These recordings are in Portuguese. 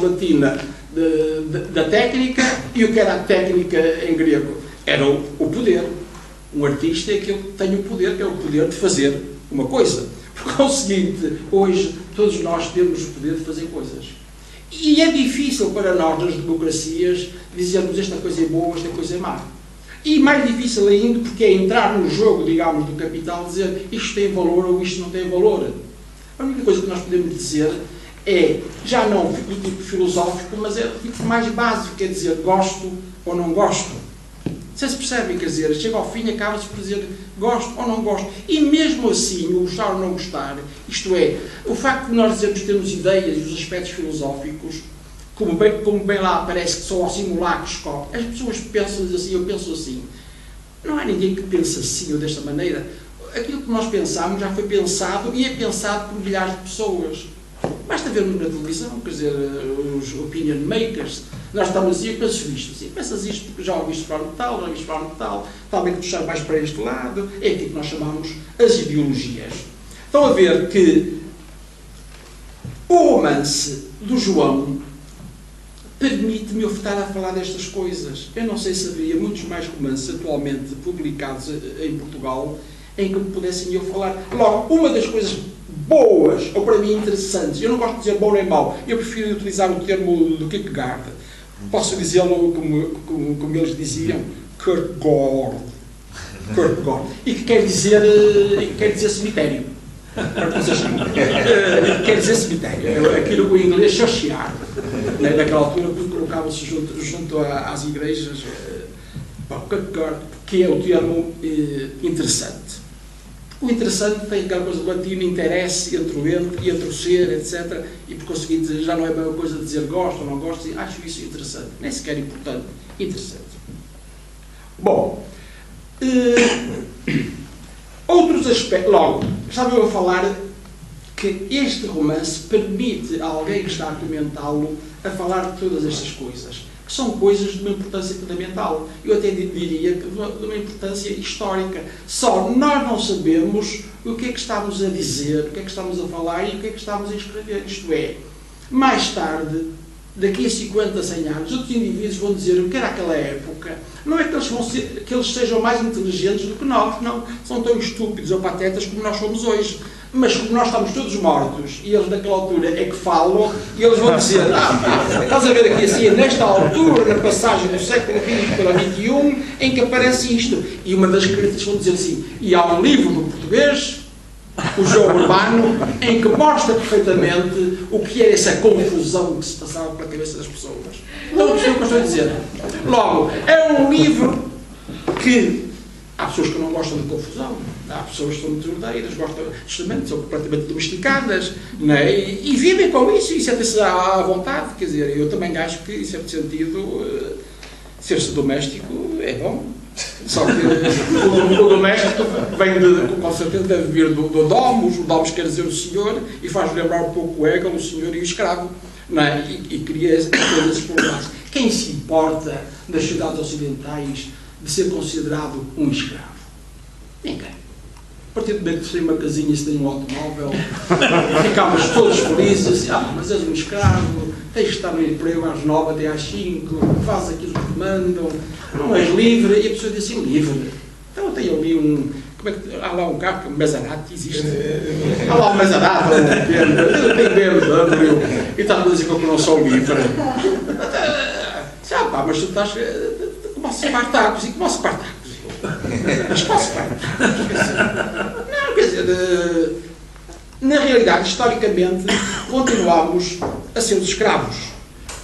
latina da técnica e o que era a técnica em grego. Era o poder. Um artista é aquele que tem o poder, que é o poder de fazer uma coisa. Porque é o seguinte, hoje todos nós temos o poder de fazer coisas. E é difícil para nós, nas democracias, dizermos esta coisa é boa, esta coisa é má. E mais difícil ainda porque é entrar no jogo, digamos, do capital, dizer isto tem valor ou isto não tem valor. A única coisa que nós podemos dizer é, já não do tipo filosófico, mas é do tipo mais básico, quer dizer, gosto ou não gosto. Vocês percebem, quer dizer, chega ao fim e acaba-se por dizer gosto ou não gosto. E mesmo assim, o gostar ou não gostar, isto é, o facto de nós dizermos que temos ideias e os aspectos filosóficos, como bem lá aparece que são aos simulacros, as pessoas pensam assim, eu penso assim. Não há ninguém que pense assim ou desta maneira. Aquilo que nós pensamos já foi pensado e é pensado por milhares de pessoas. Basta vermos na televisão, quer dizer, os opinion makers. Nós estamos assim, eu penso isto, assim, pensas isto porque já ouviste falar de tal, já ouviste falar de tal, talvez puxar mais para este lado. É aquilo que nós chamamos as ideologias. Estão a ver que o romance do João permite-me eu estar a falar destas coisas. Eu não sei se havia muitos mais romances atualmente publicados em Portugal em que me pudessem eu falar. Logo, uma das coisas boas, ou para mim interessantes, eu não gosto de dizer bom nem mau, eu prefiro utilizar o termo do Kierkegaard. Posso dizê-lo como eles diziam, Kierkegaard. E que quer dizer cemitério. Quer dizer cemitério. Aquilo em inglês, churchyard. Naquela altura, colocava-se junto às igrejas, que é o termo interessante. O interessante tem aquela coisa do latino, interesse entre o ente e entre o ser, etc. E por conseguinte já não é a mesma coisa de dizer gosto ou não gosto, acho isso interessante. Nem sequer importante, interessante. Bom, outros aspectos. Logo, estava eu a falar que este romance permite a alguém que está a comentá-lo a falar de todas estas coisas, que são coisas de uma importância fundamental. Eu até diria que de uma importância histórica. Só nós não sabemos o que é que estamos a dizer, o que é que estamos a falar e o que é que estamos a escrever. Isto é, mais tarde, daqui a 50, 100 anos, outros indivíduos vão dizer o que era aquela época. Não é que eles sejam mais inteligentes do que nós, não. São tão estúpidos ou patetas como nós somos hoje. Mas como nós estamos todos mortos e eles naquela altura é que falam e eles vão dizer, estás a ver aqui assim, nesta altura, na passagem do século XX para XXI, em que aparece isto. E uma das críticas vão dizer assim, e há um livro do português, o João Urbano, em que mostra perfeitamente o que é essa confusão que se passava pela cabeça das pessoas. Então, o que eu estou a dizer? Logo, é um livro que há pessoas que não gostam de confusão, há pessoas que são muito ordeiras, gostam justamente, são completamente domesticadas, não é? E vivem com isso e sentem-se à vontade, quer dizer, eu também acho que, em certo sentido, ser-se doméstico é bom. Só que o doméstico vem com certeza deve vir do domus, o domus quer dizer o senhor, e faz lembrar um pouco o Hegel, o senhor e o escravo, não é? E cria esses problemas. Quem se importa nas cidades ocidentais de ser considerado um escravo? Ninguém. A partir do momento que se tem uma casinha e se tem um automóvel, ficamos todos felizes, mas és um escravo, tens de estar no emprego às 9 até às 5, faz aquilo que te mandam, não és livre, e a pessoa diz assim, livre. Então eu tenho ali há lá um carro, um Maserati, existe. Há lá um Maserati, eu tenho BMW, e está a dizer que eu não sou livre. Mas tu estás... Como se Spartacus, e como se Spartacus? Mas qual Spartacus? Não, quer dizer, na realidade, historicamente, continuamos a ser os escravos.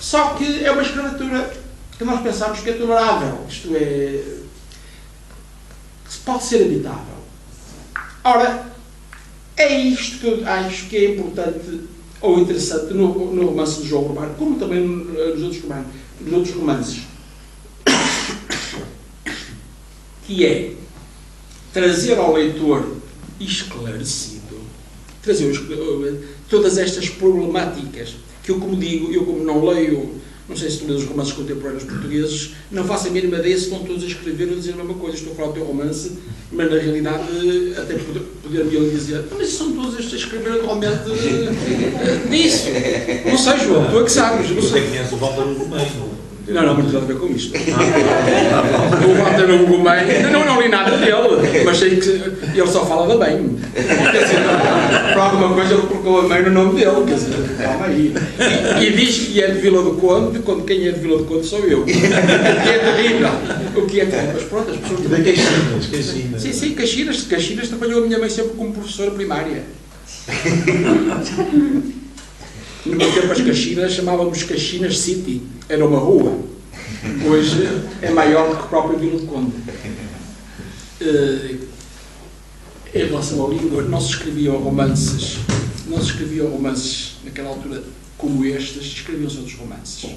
Só que é uma escravatura que nós pensamos que é tolerável, isto é, que pode ser habitável. Ora, é isto que eu acho que é importante ou interessante no romance de João Urbano, como também nos outros romances. Que é trazer ao leitor esclarecido, trazer todas estas problemáticas, que eu, como digo, eu como não leio não sei se tu lês os romances contemporâneos portugueses, não faço a mínima ideia se estão todos a escrever ou a dizer a mesma coisa. Estou a falar do teu romance, mas na realidade até poder-me ele dizer, mas são todos estes a escrever atualmente disso. Não sei, João, tu é que sabes. Você conhece o Walter Hugo Meio? Não tem nada a ver com isto. O Walter Hugo Meio, não li nada dele, mas sei que ele só fala da bem. Quer dizer, por alguma coisa ele colocou a Meio no nome dele, quer dizer, calma aí. E diz que é de Vila do Conde, quando quem é de Vila do Conde sou eu. O que é terrível. O que é terrível. Mas pronto, as pessoas... Da Caxinas. Sim, Caxinas trabalhou a minha mãe sempre como professora primária. No meu tempo as Caxinas chamávamos Caxinas City, era uma rua. Hoje é maior que o próprio Vila do Conde. Em relação à língua, não se escreviam romances naquela altura como estes, escreviam-se outros romances.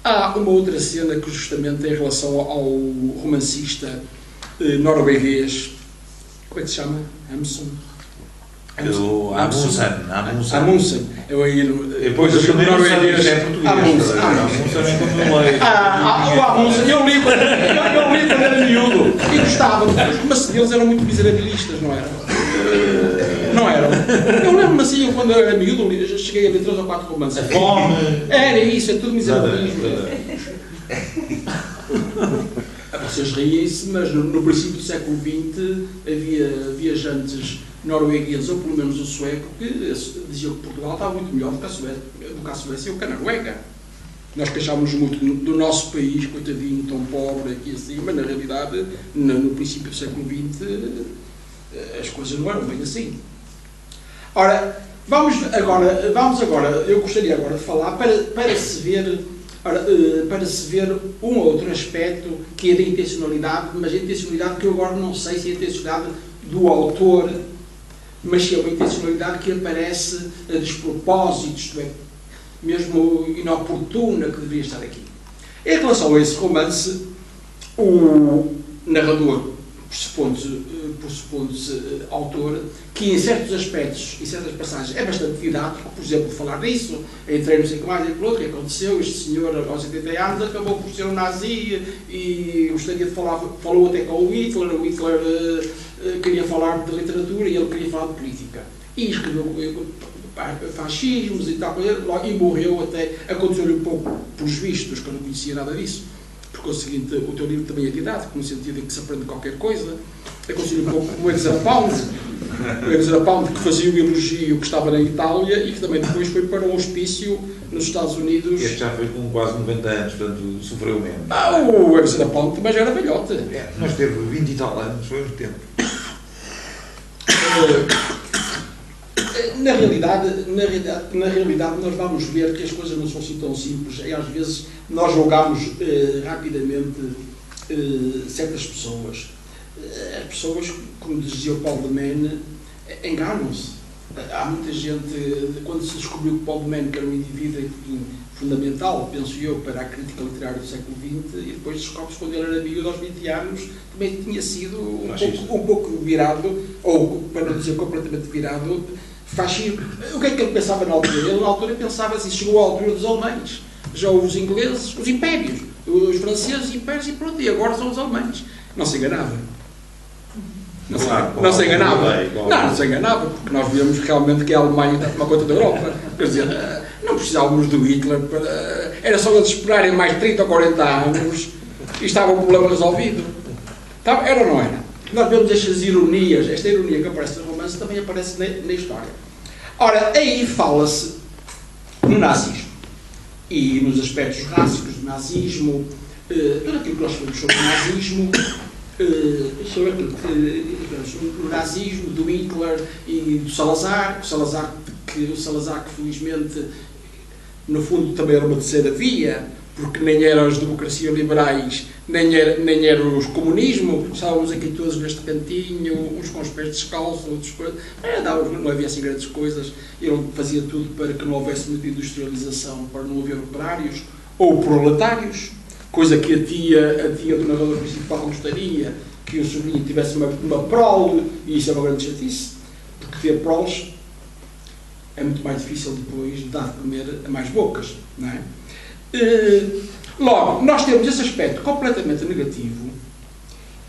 Há uma outra cena que justamente em relação ao romancista norueguês, como é que se chama? Amundsen. Eu aí depois eu também não sei se é português. Amundsen é como eu leio. O Amundsen, eu li quando era miúdo e gostava, mas eles eram muito miserabilistas, não eram? Não eram. Eu lembro-me assim, eu quando era miúdo, cheguei a ler 3 ou 4 romances. A fome. Era isso, é tudo miserabilismo. Vocês riem-se, mas no princípio do século XX havia viajantes noruegueses, ou pelo menos o sueco, que diziam que Portugal estava muito melhor do que a Suécia ou que a Noruega. Nós queixámos muito do nosso país, coitadinho, tão pobre aqui assim, mas na realidade, no princípio do século XX, as coisas não eram bem assim. Ora, vamos agora, eu gostaria agora de falar para se ver um ou outro aspecto que é da intencionalidade, mas a intencionalidade que eu agora não sei se é a intencionalidade do autor, mas se é uma intencionalidade que aparece a despropósito, isto é, mesmo inoportuna, que deveria estar aqui. Em relação a esse romance, o narrador, pressupondo-se autor, que em certos aspectos, em certas passagens, é bastante didático, por exemplo, falar disso, entrei não sei o que mais, e o que aconteceu, este senhor aos 80 anos acabou por ser um nazi e gostaria de falar, falou até com o Hitler queria falar de literatura e ele queria falar de política. E escreveu fascismos e tal, e morreu até, aconteceu-lhe um pouco pelos vistos, que eu não conhecia nada disso. Porque é o seguinte, o teu livro também é didático, no sentido em que se aprende qualquer coisa. Aconteceu-lhe um pouco como o Exarapound, que fazia o elogio que estava na Itália e que também depois foi para um hospício nos Estados Unidos. Este já foi com quase 90 anos, portanto sofreu menos. O Exarapound também já era velhote. Mas teve 20 e tal anos, foi muito tempo. Na realidade, nós vamos ver que as coisas não são assim tão simples. E às vezes nós julgamos rapidamente certas pessoas. As pessoas, como dizia o Paul de Man, enganam-se. Há muita gente, quando se descobriu que Paul de Man era um indivíduo fundamental, penso eu, para a crítica literária do século XX, e depois descobre-se quando ele era miúdo aos 20 anos, também tinha sido um pouco virado, ou para não dizer completamente virado, fascismo. O que é que ele pensava na altura? Ele na altura pensava assim, chegou à altura dos alemães, já os ingleses, os impérios, os franceses, os impérios e pronto, e agora são os alemães. Não se enganava. Não se enganava, porque nós víamos realmente que a Alemanha está a tomar conta da Europa. Quer dizer, não precisávamos do Hitler, era só eles esperarem mais 30 ou 40 anos e estava o problema resolvido. Era ou não era? Nós vemos estas ironias, esta ironia que aparece no romance também aparece na história. Ora, aí fala-se no nazismo e nos aspectos rássicos do nazismo, tudo aquilo que nós falamos sobre o nazismo, sobre aquilo do nazismo, do Hitler e do Salazar, o Salazar que felizmente no fundo também era uma terceira via, porque nem eram as democracias liberais, nem eram os comunismo, estávamos aqui todos neste cantinho, uns com os pés descalços, outros coisas, não havia assim grandes coisas, ele fazia tudo para que não houvesse muita industrialização, para não haver operários ou proletários, coisa que a tia do narrador principal gostaria, que o sobrinho tivesse uma prole, e isso é uma grande chatice, porque ter proles é muito mais difícil depois de dar de comer a mais bocas, não é? Logo, nós temos esse aspecto completamente negativo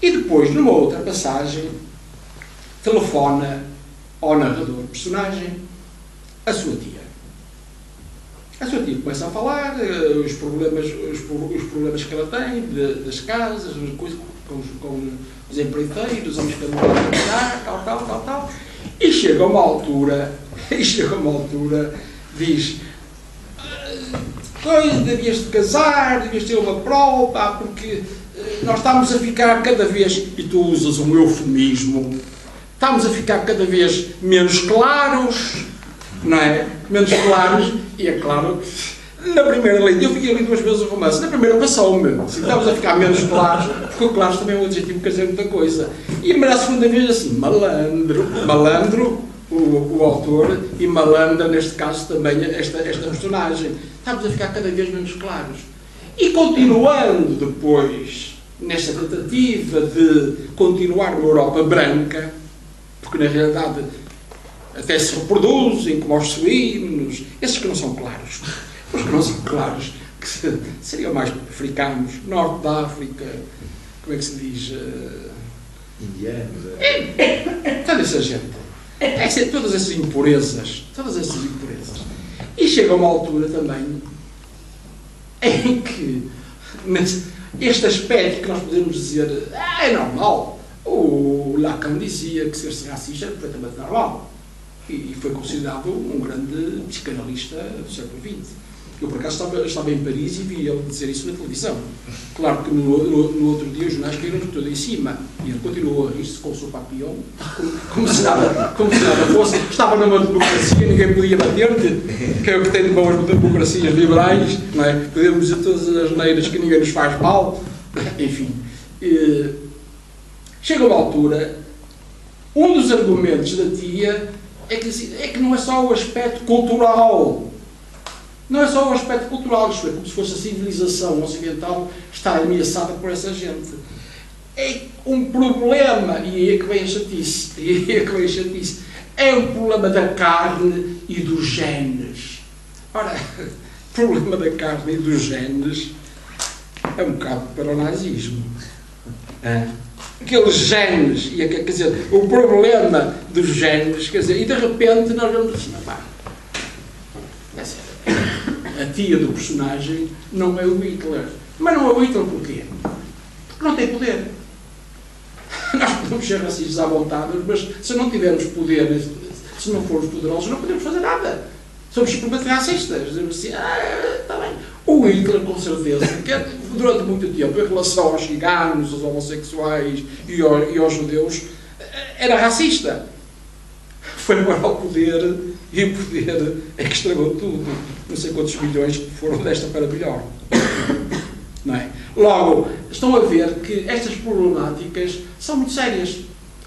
e depois, numa outra passagem, telefona ao narrador, personagem, a sua tia. A sua tia começa a falar os problemas que ela tem, das casas, as coisas, com os empreiteiros, os que andam a trabalhar, tal. E chega a uma altura, diz: devias de casar, devias ter uma prova, porque nós estamos a ficar cada vez, e tu usas um eufemismo, estamos a ficar cada vez menos claros, não é? Menos claros, e é claro que na primeira leitura, eu li 2 vezes o romance, na primeira passou-me, assim, estamos a ficar menos claros, porque o claros também é um adjetivo que quer dizer muita coisa. E na segunda vez assim, malandro, o autor, e malandra, neste caso, também esta personagem. Estamos a ficar cada vez menos claros. E continuando depois, nesta tentativa de continuar na Europa branca, porque na realidade até se reproduzem, como os suínos, esses que não são claros. Os que não são claros, que seriam mais africanos, norte da África, como é que se diz? Indianos. Toda essa gente. Todas essas impurezas. E chega uma altura também em que este aspecto que nós podemos dizer é normal. O Lacan dizia que ser racista era perfeitamente normal. E foi considerado um grande psicanalista do século XX. Eu, por acaso, estava em Paris e vi ele dizer isso na televisão. Claro que no outro dia os jornais caíram todo em cima. E ele continuou a rir-se com o seu papillon, como se nada fosse. Estava numa democracia, ninguém podia bater-lhe, que é o que tem de boas democracias liberais, não é? Podemos dizer todas as asneiras que ninguém nos faz mal. Enfim. Chega uma altura, um dos argumentos da tia é que não é só o aspecto cultural. Não é só o aspecto cultural, isto é, como se fosse a civilização ocidental está ameaçada por essa gente. É um problema, e aí é que vem a chatice, é um problema da carne e dos genes. Ora, o problema da carne e dos genes é um bocado para o nazismo. Aqueles genes, quer dizer, o problema dos genes, quer dizer, e de repente nós vamos assim, a tia do personagem não é o Hitler. Mas não é o Hitler porquê? Porque não tem poder. Nós podemos ser racistas à vontade, mas se não tivermos poder, se não formos poderosos, não podemos fazer nada. Somos simplesmente racistas. Dizemos assim, está bem. O Hitler, com certeza, que durante muito tempo, em relação aos ciganos, aos homossexuais e aos judeus, era racista. Foi agora ao poder, e o poder é que estragou tudo. Não sei quantos milhões foram desta para melhor. Não é? Logo, estão a ver que estas problemáticas são muito sérias.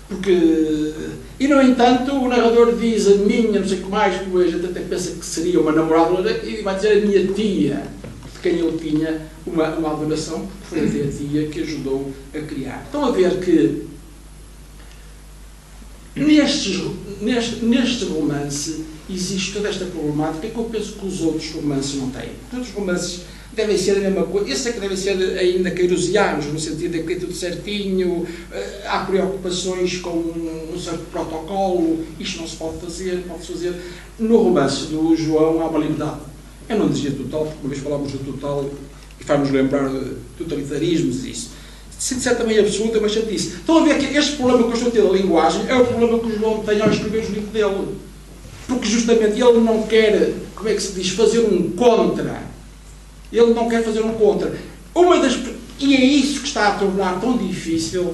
Porque, e no entanto, o narrador diz a minha, não sei o que mais, que a gente até pensa que seria uma namorada, e vai dizer a minha tia, de quem ele tinha uma adoração, porque foi até a tia que ajudou a criar. Estão a ver que neste romance existe toda esta problemática que eu penso que os outros romances não têm. Todos os romances devem ser a mesma coisa. Esse é que devem ser ainda queirosianos, no sentido de que é tudo certinho, há preocupações com um certo protocolo, isto não se pode fazer, pode-se fazer. No romance do João há uma liberdade. Eu não dizia total, porque uma vez falámos do total e faz-nos lembrar de totalitarismos e isso. Se disser também absoluta, mas chatice. Estão a ver que este problema que eu estou a ter da linguagem é o problema que o João tem ao escrever os livros dele. Porque justamente ele não quer, como é que se diz, fazer um contra. Ele não quer fazer um contra. E é isso que está a tornar tão difícil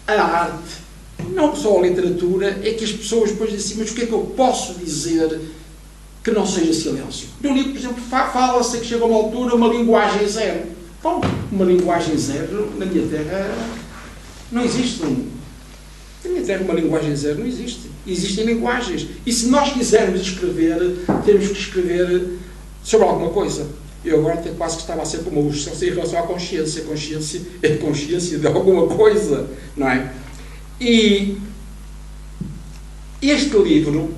a arte, não só a literatura, é que as pessoas depois dizem assim, mas o que é que eu posso dizer que não seja silêncio? No livro, por exemplo, fala-se que chega a uma altura uma linguagem zero. Bom, uma linguagem zero, na minha terra, não existe. Na minha terra, uma linguagem zero não existe. Existem linguagens. E se nós quisermos escrever, temos que escrever sobre alguma coisa. Eu agora até quase que estava a ser como o em relação à consciência. A consciência é consciência de alguma coisa, não é? E este livro